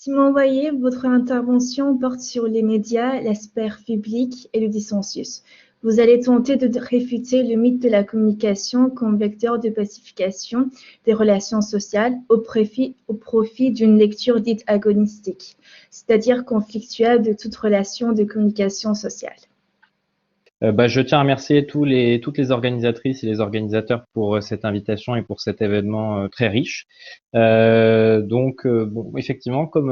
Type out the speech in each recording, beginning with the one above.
Simon Voyer, votre intervention porte sur les médias, la sphère publique et le dissensus. Vous allez tenter de réfuter le mythe de la communication comme vecteur de pacification des relations sociales au profit d'une lecture dite agonistique, c'est-à-dire conflictuelle de toute relation de communication sociale. Je tiens à remercier toutes les organisatrices et les organisateurs pour cette invitation et pour cet événement très riche. Bon, effectivement, comme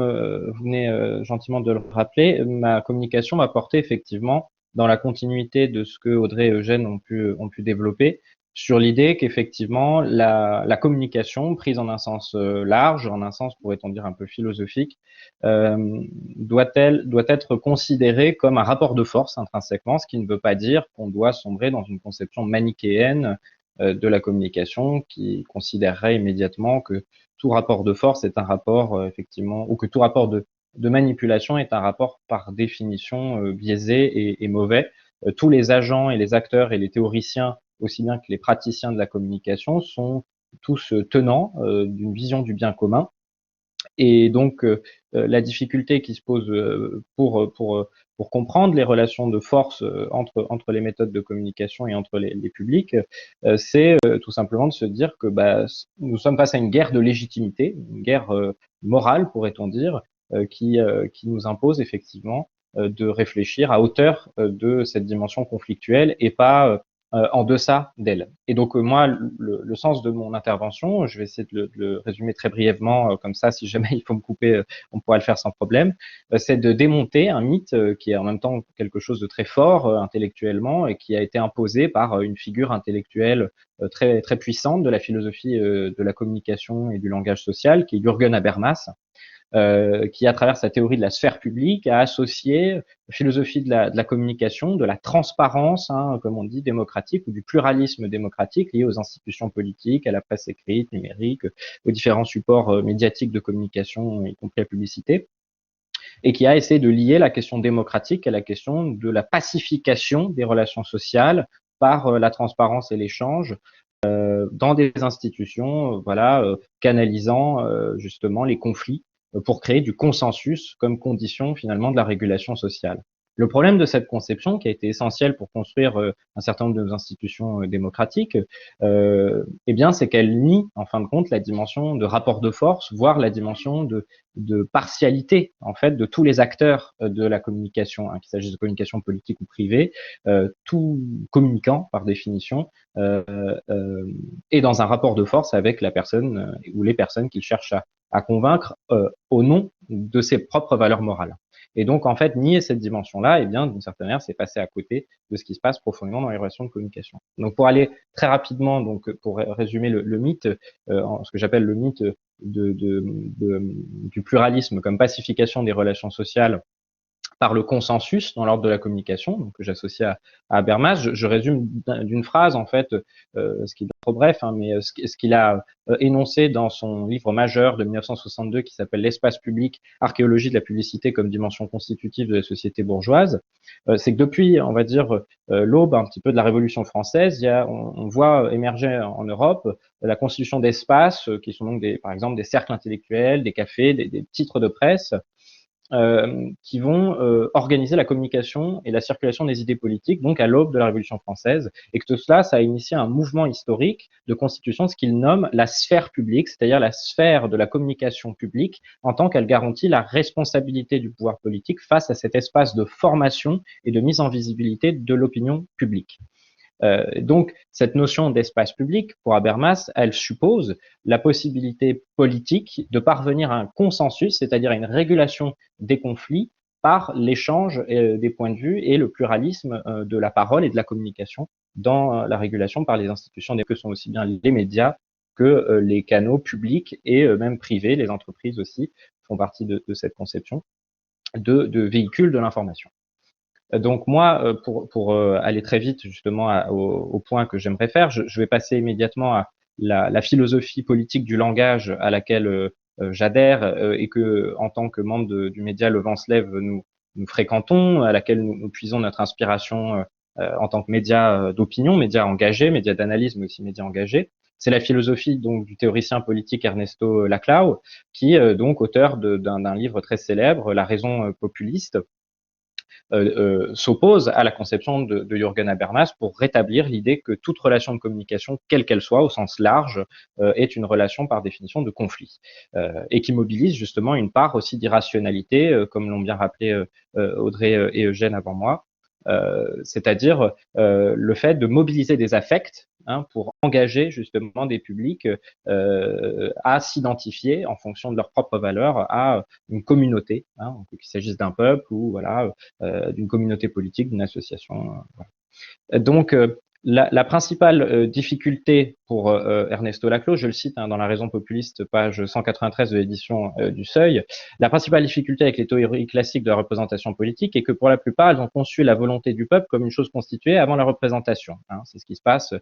vous venez gentiment de le rappeler, ma communication va porter effectivement dans la continuité de ce que Audrey et Eugène ont pu développer, sur l'idée qu'effectivement la communication, prise en un sens large, en un sens pourrait-on dire un peu philosophique, doit être considérée comme un rapport de force intrinsèquement, ce qui ne veut pas dire qu'on doit sombrer dans une conception manichéenne de la communication qui considérerait immédiatement que tout rapport de force est un rapport effectivement, ou que tout rapport de manipulation est un rapport par définition biaisé et mauvais. Tous les agents et les acteurs et les théoriciens, aussi bien que les praticiens de la communication, sont tous tenants d'une vision du bien commun. Et donc, la difficulté qui se pose pour comprendre les relations de force entre les méthodes de communication et entre les publics, c'est tout simplement de se dire que nous sommes face à une guerre de légitimité, une guerre morale, pourrait-on dire, qui nous impose effectivement de réfléchir à hauteur de cette dimension conflictuelle et pas en deçà d'elle. Et donc moi, le sens de mon intervention, je vais essayer de le résumer très brièvement, comme ça, si jamais il faut me couper, on pourra le faire sans problème, c'est de démonter un mythe qui est en même temps quelque chose de très fort intellectuellement et qui a été imposé par une figure intellectuelle très, très puissante de la philosophie de la communication et du langage social, qui est Jürgen Habermas, qui, à travers sa théorie de la sphère publique, a associé la philosophie de la communication, de la transparence, comme on dit, démocratique, ou du pluralisme démocratique lié aux institutions politiques, à la presse écrite, numérique, aux différents supports médiatiques de communication, y compris la publicité, et qui a essayé de lier la question démocratique à la question de la pacification des relations sociales par la transparence et l'échange dans des institutions, canalisant justement les conflits pour créer du consensus comme condition finalement de la régulation sociale. Le problème de cette conception, qui a été essentielle pour construire un certain nombre de nos institutions démocratiques, c'est qu'elle nie, en fin de compte, la dimension de rapport de force, voire la dimension de partialité, en fait, de tous les acteurs de la communication, qu'il s'agisse de communication politique ou privée, tout communicant, par définition, est dans un rapport de force avec la personne ou les personnes qu'il cherche à convaincre au nom de ses propres valeurs morales. Et donc, en fait, nier cette dimension-là, d'une certaine manière, c'est passer à côté de ce qui se passe profondément dans les relations de communication. Donc, pour aller très rapidement, donc pour résumer le mythe, ce que j'appelle le mythe du pluralisme comme pacification des relations sociales par le consensus dans l'ordre de la communication, donc que j'associe à Habermas. Je résume d'une phrase, en fait, ce qui est trop bref, mais ce qu'il a énoncé dans son livre majeur de 1962 qui s'appelle L'espace public, archéologie de la publicité comme dimension constitutive de la société bourgeoise, c'est que depuis, on va dire, l'aube un petit peu de la Révolution française, on voit émerger en Europe la constitution d'espaces qui sont donc par exemple des cercles intellectuels, des cafés, des titres de presse, qui vont organiser la communication et la circulation des idées politiques, donc à l'aube de la Révolution française, et que tout cela, ça a initié un mouvement historique de constitution de ce qu'il nomme la sphère publique, c'est-à-dire la sphère de la communication publique, en tant qu'elle garantit la responsabilité du pouvoir politique face à cet espace de formation et de mise en visibilité de l'opinion publique. Donc, cette notion d'espace public, pour Habermas, elle suppose la possibilité politique de parvenir à un consensus, c'est-à-dire à une régulation des conflits par l'échange des points de vue et le pluralisme de la parole et de la communication dans la régulation par les institutions que sont aussi bien les médias que les canaux publics et même privés, les entreprises aussi font partie de cette conception de véhicules de l'information. Donc moi, pour aller très vite justement au point que j'aimerais faire, je vais passer immédiatement à la philosophie politique du langage à laquelle j'adhère et que, en tant que membre du média Le Vent se lève, nous fréquentons, à laquelle nous puisons notre inspiration en tant que média d'opinion, média engagé, média d'analyse, mais aussi média engagé. C'est la philosophie donc du théoricien politique Ernesto Laclau, qui donc auteur d'un livre très célèbre, La raison populiste, s'oppose à la conception de Jürgen Habermas pour rétablir l'idée que toute relation de communication, quelle qu'elle soit, au sens large, est une relation par définition de conflit, et qui mobilise justement une part aussi d'irrationalité, comme l'ont bien rappelé Audrey et Eugène avant moi, c'est-à-dire le fait de mobiliser des affects pour engager justement des publics à s'identifier en fonction de leurs propres valeurs à une communauté, qu'il s'agisse d'un peuple ou voilà d'une communauté politique, d'une association. Voilà. Donc la principale difficulté pour Ernesto Laclau, je le cite dans La raison populiste, page 193 de l'édition du Seuil, la principale difficulté avec les théories classiques de la représentation politique est que pour la plupart, elles ont conçu la volonté du peuple comme une chose constituée avant la représentation. C'est ce qui se passe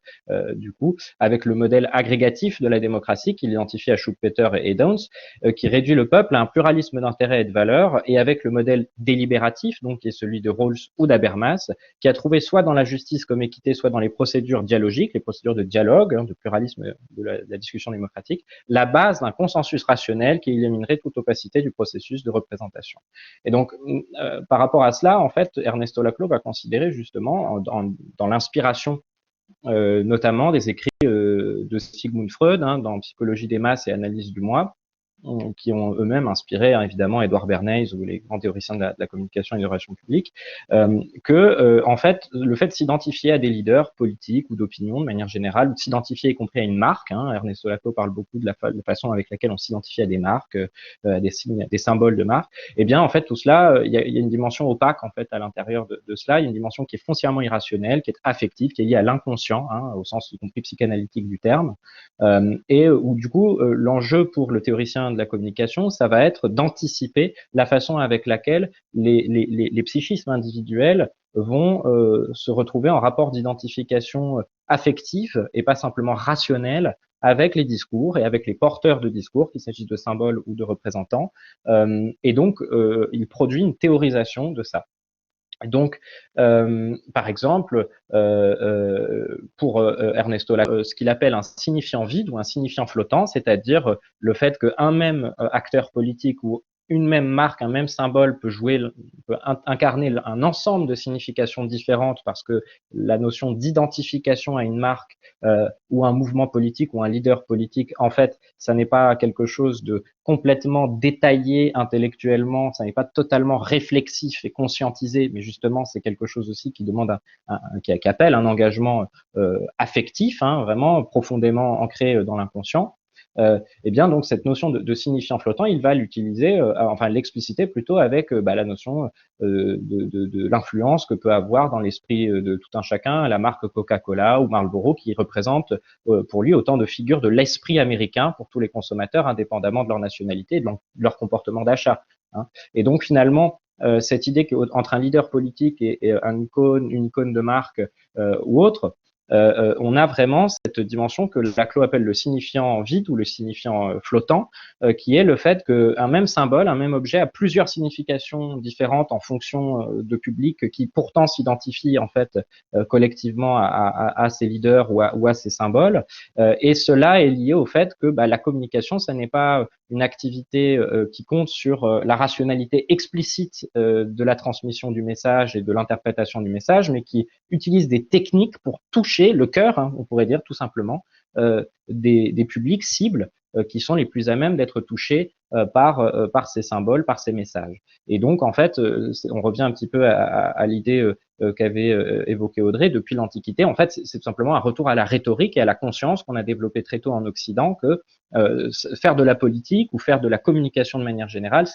du coup avec le modèle agrégatif de la démocratie qu'il identifie à Schumpeter et Downs, qui réduit le peuple à un pluralisme d'intérêts et de valeurs, et avec le modèle délibératif, donc qui est celui de Rawls ou d'Habermas, qui a trouvé soit dans la justice comme équité, soit dans les procédures dialogiques, les procédures de dialogue, de pluralisme de la discussion démocratique, la base d'un consensus rationnel qui éliminerait toute opacité du processus de représentation. Et donc, par rapport à cela, en fait, Ernesto Laclau va considérer justement, dans l'inspiration notamment des écrits de Sigmund Freud, dans Psychologie des masses et Analyse du moi, qui ont eux-mêmes inspiré évidemment Edouard Bernays ou les grands théoriciens de la communication et de la relation publique, en fait, le fait de s'identifier à des leaders politiques ou d'opinion de manière générale, ou de s'identifier y compris à une marque, Ernesto Laclau parle beaucoup de la façon avec laquelle on s'identifie à des marques, des signes, des symboles de marque, et bien en fait tout cela, il y a une dimension opaque en fait à l'intérieur de cela, il y a une dimension qui est foncièrement irrationnelle, qui est affective, qui est liée à l'inconscient, au sens y compris psychanalytique du terme, et où du coup l'enjeu pour le théoricien de la communication, ça va être d'anticiper la façon avec laquelle les psychismes individuels vont se retrouver en rapport d'identification affective et pas simplement rationnel avec les discours et avec les porteurs de discours, qu'il s'agisse de symboles ou de représentants. Et donc, il produit une théorisation de ça. Donc, par exemple, pour Ernesto Laclau, ce qu'il appelle un signifiant vide ou un signifiant flottant, c'est-à-dire le fait qu'un même acteur politique ou une même marque, un même symbole peut incarner un ensemble de significations différentes parce que la notion d'identification à une marque ou un mouvement politique ou un leader politique, en fait, ça n'est pas quelque chose de complètement détaillé intellectuellement, ça n'est pas totalement réflexif et conscientisé, mais justement, c'est quelque chose aussi qui demande qui appelle un engagement affectif, vraiment profondément ancré dans l'inconscient. Et bien donc cette notion de signifiant flottant, il va l'utiliser, enfin l'expliciter plutôt avec la notion de l'influence que peut avoir dans l'esprit de tout un chacun la marque Coca-Cola ou Marlboro, qui représente pour lui autant de figures de l'esprit américain pour tous les consommateurs, indépendamment de leur nationalité et de leur comportement d'achat. Et donc finalement, cette idée qu'entre un leader politique et une icône de marque ou autre, on a vraiment cette dimension que Laclau appelle le signifiant vide ou le signifiant flottant, qui est le fait qu'un même symbole, un même objet a plusieurs significations différentes en fonction de publics qui pourtant s'identifient en fait collectivement à ces leaders ou à ces symboles. Et cela est lié au fait que la communication, ça n'est pas une activité qui compte sur la rationalité explicite de la transmission du message et de l'interprétation du message, mais qui utilise des techniques pour toucher le cœur, on pourrait dire tout simplement, des publics cibles qui sont les plus à même d'être touchés par ces symboles, par ces messages. Et donc, en fait, on revient un petit peu à l'idée qu'avait évoquée Audrey, depuis l'Antiquité. En fait, c'est tout simplement un retour à la rhétorique et à la conscience qu'on a développé très tôt en Occident que faire de la politique ou faire de la communication de manière générale,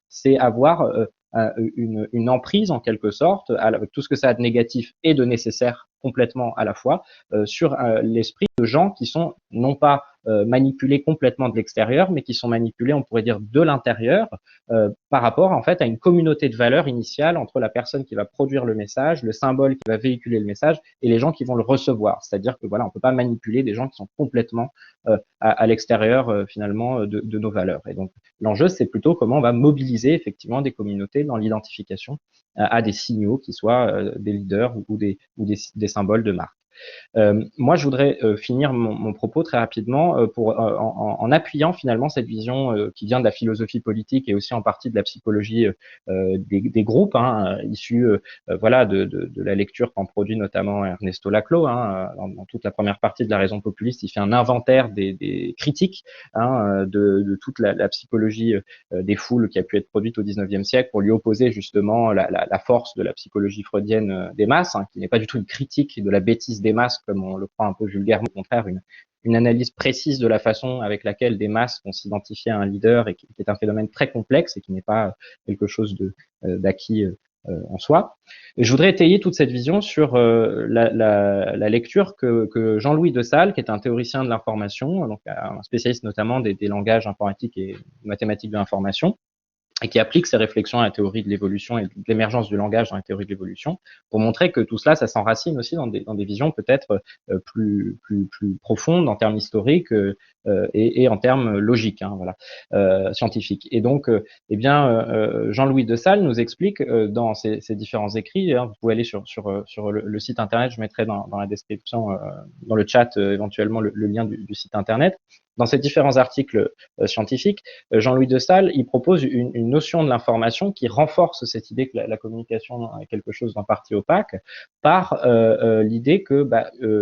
c'est avoir une emprise en quelque sorte, avec tout ce que ça a de négatif et de nécessaire complètement à la fois, sur l'esprit de gens qui sont non pas manipulés complètement de l'extérieur, mais qui sont manipulés, on pourrait dire, de l'intérieur, par rapport en fait à une communauté de valeurs initiale entre la personne qui va produire le message, le symbole qui va véhiculer le message et les gens qui vont le recevoir. C'est-à-dire que voilà, on peut pas manipuler des gens qui sont complètement à l'extérieur finalement de nos valeurs. Et donc l'enjeu, c'est plutôt comment on va mobiliser effectivement des communautés dans l'identification à des signaux qui soient des leaders ou des symboles de marque. Moi, je voudrais finir mon propos très rapidement en appuyant finalement cette vision qui vient de la philosophie politique et aussi en partie de la psychologie des groupes, issus voilà, de la lecture qu'en produit notamment Ernesto Laclau. Dans toute la première partie de La raison populiste, il fait un inventaire des critiques de toute la psychologie des foules qui a pu être produite au XIXe siècle pour lui opposer justement la force de la psychologie freudienne des masses, qui n'est pas du tout une critique de la bêtise des masses comme on le croit un peu vulgairement, au contraire une analyse précise de la façon avec laquelle des masses vont s'identifier à un leader et qui est un phénomène très complexe et qui n'est pas quelque chose d'acquis en soi. Et je voudrais étayer toute cette vision sur la lecture que Jean-Louis de Sales, qui est un théoricien de l'information, donc un spécialiste notamment des langages informatiques et mathématiques de l'information, et qui applique ses réflexions à la théorie de l'évolution et de l'émergence du langage dans la théorie de l'évolution, pour montrer que tout cela, ça s'enracine aussi dans des visions peut-être plus profondes en termes historiques et en termes logiques, scientifiques. Et donc, Jean-Louis de Sales nous explique dans ses différents écrits, vous pouvez aller sur le site internet, je mettrai dans la description, dans le chat éventuellement le lien du site internet. Dans ces différents articles scientifiques, Jean-Louis de Sales, il propose une notion de l'information qui renforce cette idée que la communication est quelque chose d'en partie opaque par l'idée que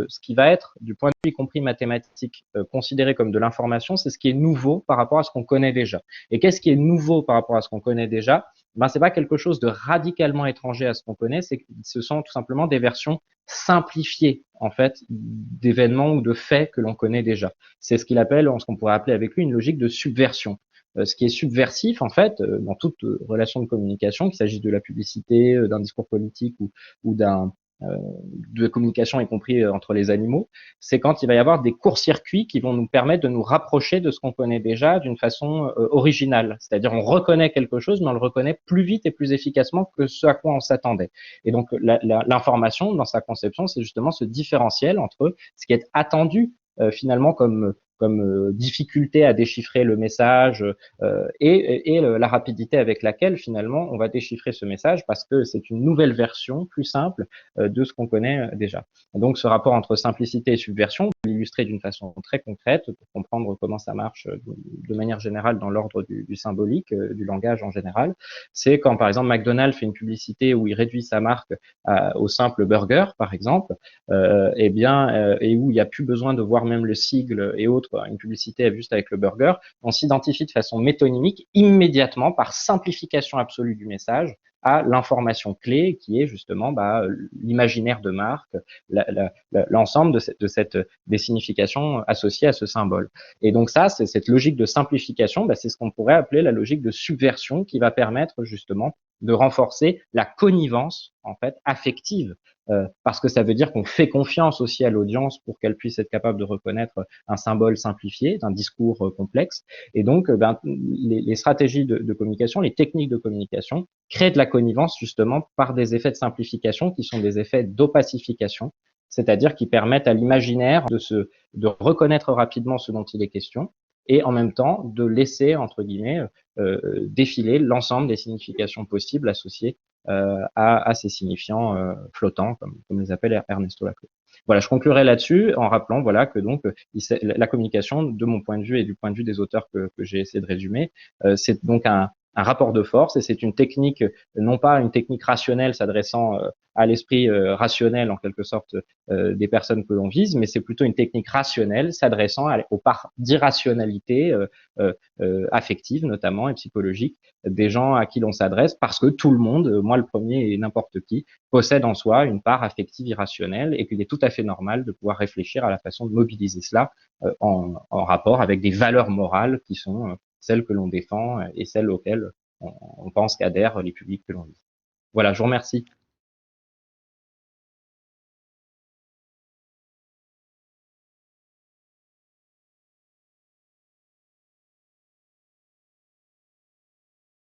ce qui va être, du point de vue y compris mathématique, considéré comme de l'information, c'est ce qui est nouveau par rapport à ce qu'on connaît déjà. Et qu'est-ce qui est nouveau par rapport à ce qu'on connaît déjà? C'est pas quelque chose de radicalement étranger à ce qu'on connaît, ce sont tout simplement des versions simplifiées en fait d'événements ou de faits que l'on connaît déjà. C'est ce qu'il appelle, ce qu'on pourrait appeler avec lui, une logique de subversion. Ce qui est subversif en fait dans toute relation de communication, qu'il s'agisse de la publicité, d'un discours politique ou de communication, y compris entre les animaux, c'est quand il va y avoir des courts-circuits qui vont nous permettre de nous rapprocher de ce qu'on connaît déjà d'une façon originale. C'est-à-dire on reconnaît quelque chose, mais on le reconnaît plus vite et plus efficacement que ce à quoi on s'attendait. Et donc l'information, dans sa conception, c'est justement ce différentiel entre ce qui est attendu finalement comme difficulté à déchiffrer le message et la rapidité avec laquelle finalement on va déchiffrer ce message parce que c'est une nouvelle version plus simple de ce qu'on connaît déjà. Donc ce rapport entre simplicité et subversion, on peut l'illustrer d'une façon très concrète pour comprendre comment ça marche de manière générale dans l'ordre du symbolique, du langage en général. C'est quand par exemple McDonald's fait une publicité où il réduit sa marque au simple burger par exemple, et où il n'y a plus besoin de voir même le sigle et autres, une publicité juste avec le burger, on s'identifie de façon métonymique immédiatement par simplification absolue du message à l'information clé qui est justement l'imaginaire de marque, l'ensemble des significations associées à ce symbole. Et donc ça, c'est cette logique de simplification, c'est ce qu'on pourrait appeler la logique de subversion qui va permettre justement de renforcer la connivence en fait affective, parce que ça veut dire qu'on fait confiance aussi à l'audience pour qu'elle puisse être capable de reconnaître un symbole simplifié d'un discours complexe. Et donc, les stratégies de communication, les techniques de communication créent de la connivence justement par des effets de simplification qui sont des effets d'opacification, c'est-à-dire qui permettent à l'imaginaire de reconnaître rapidement ce dont il est question et en même temps de laisser, entre guillemets, défiler l'ensemble des significations possibles associées à ces signifiants flottants, comme les appelle Ernesto Laclau. Voilà, je conclurai là-dessus en rappelant que donc la communication, de mon point de vue et du point de vue des auteurs que j'ai essayé de résumer, c'est donc un rapport de force et c'est une technique, non pas une technique rationnelle s'adressant à l'esprit rationnel en quelque sorte des personnes que l'on vise, mais c'est plutôt une technique rationnelle s'adressant aux parts d'irrationalité affective notamment et psychologique des gens à qui l'on s'adresse parce que tout le monde, moi le premier et n'importe qui, possède en soi une part affective irrationnelle et qu'il est tout à fait normal de pouvoir réfléchir à la façon de mobiliser cela en rapport avec des valeurs morales qui sont celles que l'on défend et celles auxquelles on pense qu'adhèrent les publics que l'on vise. Voilà, je vous remercie.